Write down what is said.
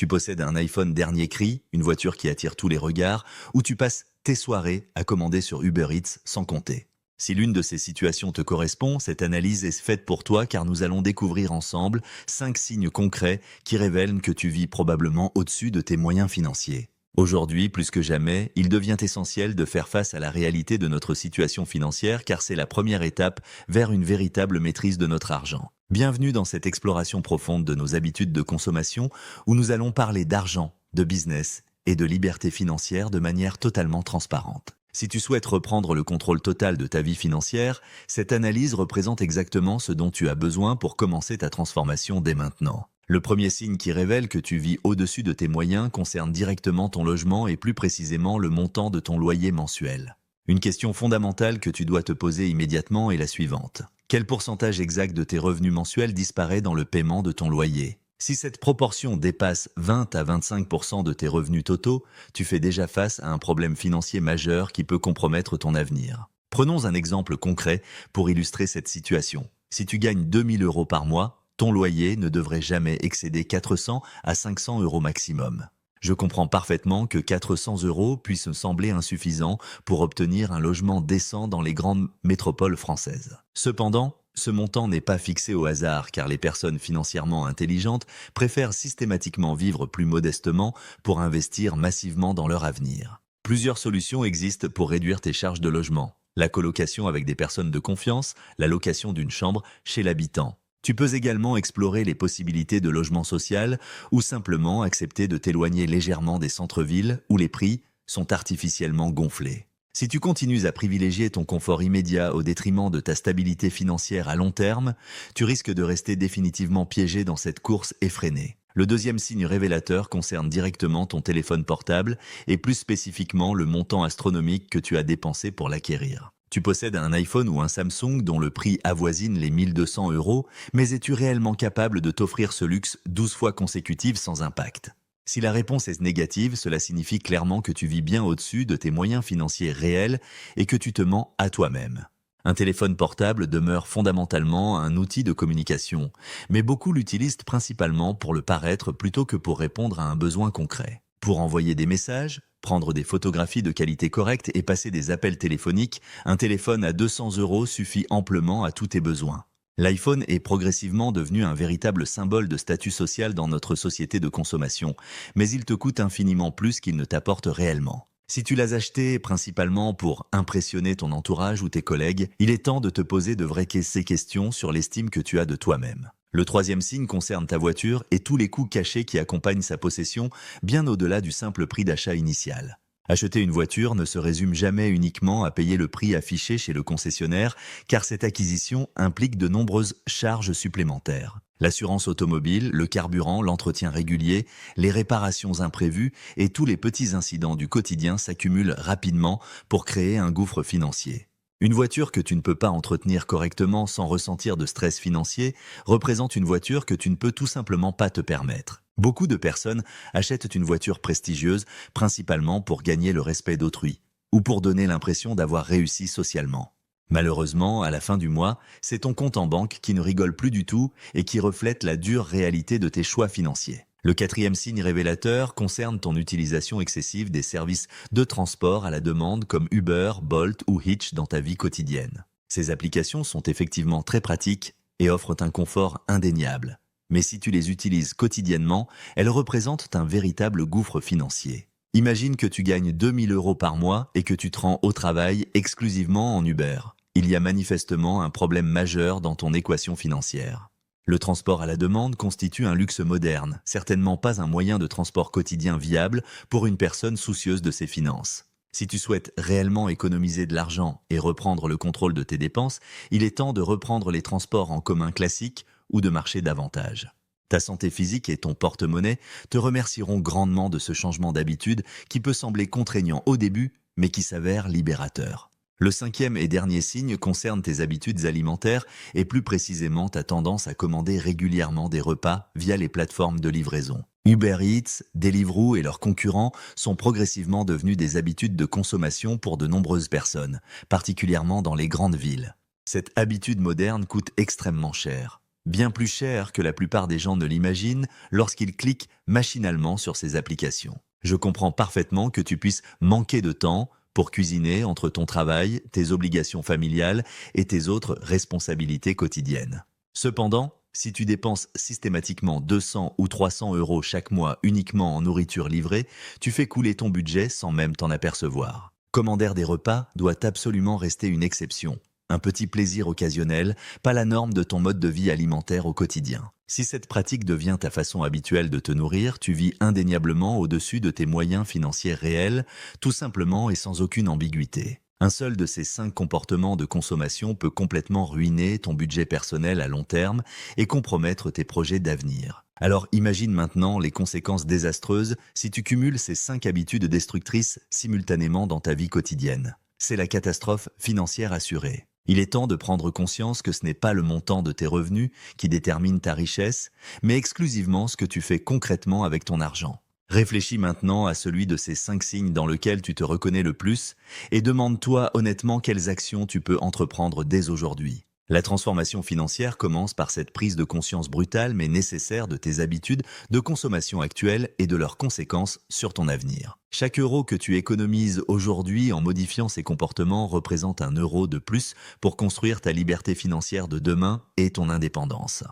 Tu possèdes un iPhone dernier cri, une voiture qui attire tous les regards, ou tu passes tes soirées à commander sur Uber Eats sans compter. Si l'une de ces situations te correspond, cette analyse est faite pour toi car nous allons découvrir ensemble 5 signes concrets qui révèlent que tu vis probablement au-dessus de tes moyens financiers. Aujourd'hui, plus que jamais, il devient essentiel de faire face à la réalité de notre situation financière car c'est la première étape vers une véritable maîtrise de notre argent. Bienvenue dans cette exploration profonde de nos habitudes de consommation où nous allons parler d'argent, de business et de liberté financière de manière totalement transparente. Si tu souhaites reprendre le contrôle total de ta vie financière, cette analyse représente exactement ce dont tu as besoin pour commencer ta transformation dès maintenant. Le premier signe qui révèle que tu vis au-dessus de tes moyens concerne directement ton logement et plus précisément le montant de ton loyer mensuel. Une question fondamentale que tu dois te poser immédiatement est la suivante. Quel pourcentage exact de tes revenus mensuels disparaît dans le paiement de ton loyer ? Si cette proportion dépasse 20 à 25% de tes revenus totaux, tu fais déjà face à un problème financier majeur qui peut compromettre ton avenir. Prenons un exemple concret pour illustrer cette situation. Si tu gagnes 2000 € par mois, ton loyer ne devrait jamais excéder 400 à 500 € maximum. Je comprends parfaitement que 400 € puissent sembler insuffisants pour obtenir un logement décent dans les grandes métropoles françaises. Cependant, ce montant n'est pas fixé au hasard car les personnes financièrement intelligentes préfèrent systématiquement vivre plus modestement pour investir massivement dans leur avenir. Plusieurs solutions existent pour réduire tes charges de logement. La colocation avec des personnes de confiance, la location d'une chambre chez l'habitant. Tu peux également explorer les possibilités de logement social ou simplement accepter de t'éloigner légèrement des centres-villes où les prix sont artificiellement gonflés. Si tu continues à privilégier ton confort immédiat au détriment de ta stabilité financière à long terme, tu risques de rester définitivement piégé dans cette course effrénée. Le deuxième signe révélateur concerne directement ton téléphone portable et plus spécifiquement le montant astronomique que tu as dépensé pour l'acquérir. Tu possèdes un iPhone ou un Samsung dont le prix avoisine les 1200 €, mais es-tu réellement capable de t'offrir ce luxe 12 fois consécutives sans impact ? Si la réponse est négative, cela signifie clairement que tu vis bien au-dessus de tes moyens financiers réels et que tu te mens à toi-même. Un téléphone portable demeure fondamentalement un outil de communication, mais beaucoup l'utilisent principalement pour le paraître plutôt que pour répondre à un besoin concret. Pour envoyer des messages, prendre des photographies de qualité correcte et passer des appels téléphoniques, un téléphone à 200 € suffit amplement à tous tes besoins. L'iPhone est progressivement devenu un véritable symbole de statut social dans notre société de consommation, mais il te coûte infiniment plus qu'il ne t'apporte réellement. Si tu l'as acheté principalement pour impressionner ton entourage ou tes collègues, il est temps de te poser de vraies questions sur l'estime que tu as de toi-même. Le troisième signe concerne ta voiture et tous les coûts cachés qui accompagnent sa possession, bien au-delà du simple prix d'achat initial. Acheter une voiture ne se résume jamais uniquement à payer le prix affiché chez le concessionnaire, car cette acquisition implique de nombreuses charges supplémentaires. L'assurance automobile, le carburant, l'entretien régulier, les réparations imprévues et tous les petits incidents du quotidien s'accumulent rapidement pour créer un gouffre financier. Une voiture que tu ne peux pas entretenir correctement sans ressentir de stress financier représente une voiture que tu ne peux tout simplement pas te permettre. Beaucoup de personnes achètent une voiture prestigieuse principalement pour gagner le respect d'autrui ou pour donner l'impression d'avoir réussi socialement. Malheureusement, à la fin du mois, c'est ton compte en banque qui ne rigole plus du tout et qui reflète la dure réalité de tes choix financiers. Le quatrième signe révélateur concerne ton utilisation excessive des services de transport à la demande comme Uber, Bolt ou Hitch dans ta vie quotidienne. Ces applications sont effectivement très pratiques et offrent un confort indéniable. Mais si tu les utilises quotidiennement, elles représentent un véritable gouffre financier. Imagine que tu gagnes 2000 € par mois et que tu te rends au travail exclusivement en Uber. Il y a manifestement un problème majeur dans ton équation financière. Le transport à la demande constitue un luxe moderne, certainement pas un moyen de transport quotidien viable pour une personne soucieuse de ses finances. Si tu souhaites réellement économiser de l'argent et reprendre le contrôle de tes dépenses, il est temps de reprendre les transports en commun classiques ou de marcher davantage. Ta santé physique et ton porte-monnaie te remercieront grandement de ce changement d'habitude qui peut sembler contraignant au début, mais qui s'avère libérateur. Le cinquième et dernier signe concerne tes habitudes alimentaires et plus précisément ta tendance à commander régulièrement des repas via les plateformes de livraison. Uber Eats, Deliveroo et leurs concurrents sont progressivement devenus des habitudes de consommation pour de nombreuses personnes, particulièrement dans les grandes villes. Cette habitude moderne coûte extrêmement cher. bien plus cher que la plupart des gens ne l'imaginent lorsqu'ils cliquent machinalement sur ces applications. Je comprends parfaitement que tu puisses manquer de temps pour cuisiner entre ton travail, tes obligations familiales et tes autres responsabilités quotidiennes. Cependant, si tu dépenses systématiquement 200 ou 300 euros chaque mois uniquement en nourriture livrée, tu fais couler ton budget sans même t'en apercevoir. Commander des repas doit absolument rester une exception. Un petit plaisir occasionnel, pas la norme de ton mode de vie alimentaire au quotidien. Si cette pratique devient ta façon habituelle de te nourrir, tu vis indéniablement au-dessus de tes moyens financiers réels, tout simplement et sans aucune ambiguïté. Un seul de ces 5 comportements de consommation peut complètement ruiner ton budget personnel à long terme et compromettre tes projets d'avenir. Alors imagine maintenant les conséquences désastreuses si tu cumules ces 5 habitudes destructrices simultanément dans ta vie quotidienne. C'est la catastrophe financière assurée. Il est temps de prendre conscience que ce n'est pas le montant de tes revenus qui détermine ta richesse, mais exclusivement ce que tu fais concrètement avec ton argent. Réfléchis maintenant à celui de ces 5 signes dans lequel tu te reconnais le plus et demande-toi honnêtement quelles actions tu peux entreprendre dès aujourd'hui. La transformation financière commence par cette prise de conscience brutale mais nécessaire de tes habitudes de consommation actuelles et de leurs conséquences sur ton avenir. Chaque euro que tu économises aujourd'hui en modifiant ces comportements représente un euro de plus pour construire ta liberté financière de demain et ton indépendance.